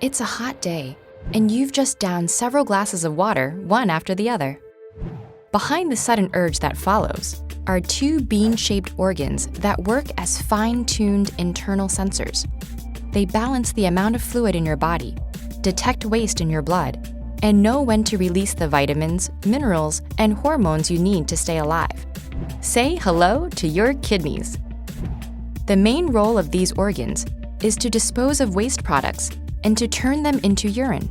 It's a hot day, and you've just downed several glasses of water, one after the other. Behind the sudden urge that follows are two bean-shaped organs that work as fine-tuned internal sensors. They balance the amount of fluid in your body, detect waste in your blood, and know when to release the vitamins, minerals, and hormones you need to stay alive. Say hello to your kidneys. The main role of these organs is to dispose of waste products and to turn them into urine.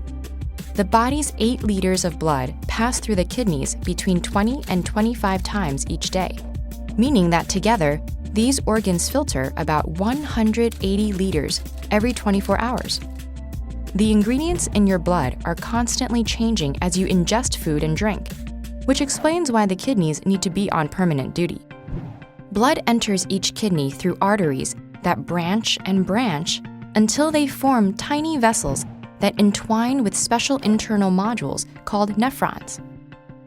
The body's 8 liters of blood pass through the kidneys between 20 and 25 times each day, meaning that together, these organs filter about 180 liters every 24 hours. The ingredients in your blood are constantly changing as you ingest food and drink, which explains why the kidneys need to be on permanent duty. Blood enters each kidney through arteries that branch and branch until they form tiny vessels that entwine with special internal modules called nephrons.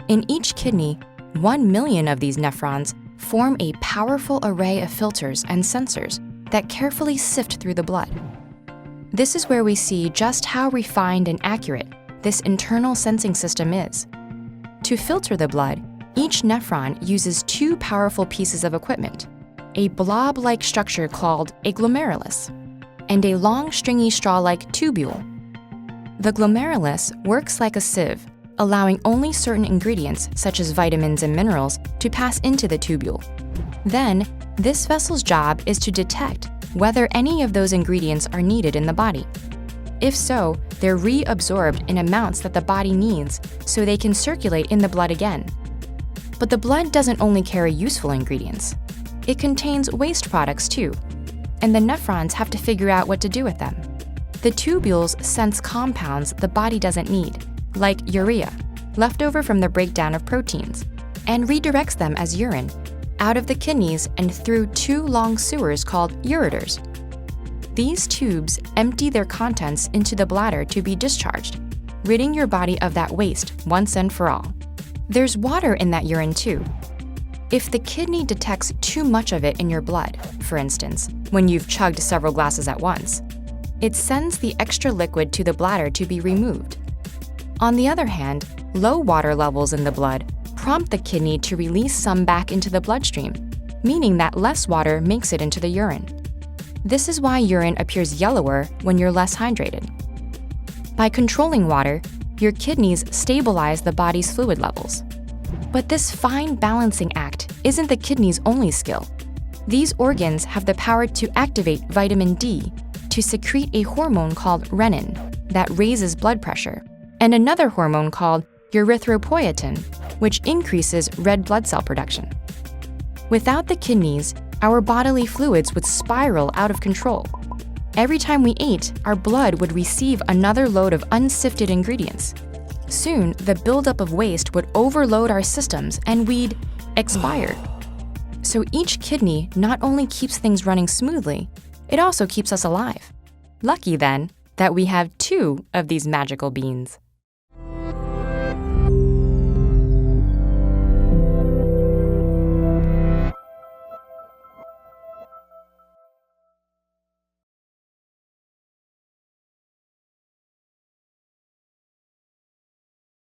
In each kidney, 1 million of these nephrons form a powerful array of filters and sensors that carefully sift through the blood. This is where we see just how refined and accurate this internal sensing system is. To filter the blood, each nephron uses 2 powerful pieces of equipment, a blob-like structure called a glomerulus, and a long stringy straw-like tubule. The glomerulus works like a sieve, allowing only certain ingredients, such as vitamins and minerals, to pass into the tubule. Then, this vessel's job is to detect whether any of those ingredients are needed in the body. If so, they're reabsorbed in amounts that the body needs so they can circulate in the blood again. But the blood doesn't only carry useful ingredients. It contains waste products too, and the nephrons have to figure out what to do with them. The tubules sense compounds the body doesn't need, like urea, left over from the breakdown of proteins, and redirects them as urine out of the kidneys and through 2 long sewers called ureters. These tubes empty their contents into the bladder to be discharged, ridding your body of that waste once and for all. There's water in that urine too. If the kidney detects too much of it in your blood, for instance, when you've chugged several glasses at once, it sends the extra liquid to the bladder to be removed. On the other hand, low water levels in the blood prompt the kidney to release some back into the bloodstream, meaning that less water makes it into the urine. This is why urine appears yellower when you're less hydrated. By controlling water, your kidneys stabilize the body's fluid levels. But this fine balancing act isn't the kidney's only skill. These organs have the power to activate vitamin D to secrete a hormone called renin that raises blood pressure, and another hormone called erythropoietin, which increases red blood cell production. Without the kidneys, our bodily fluids would spiral out of control. Every time we ate, our blood would receive another load of unsifted ingredients. Soon, the buildup of waste would overload our systems and we'd expire. So each kidney not only keeps things running smoothly, it also keeps us alive. Lucky then that we have 2 of these magical beans.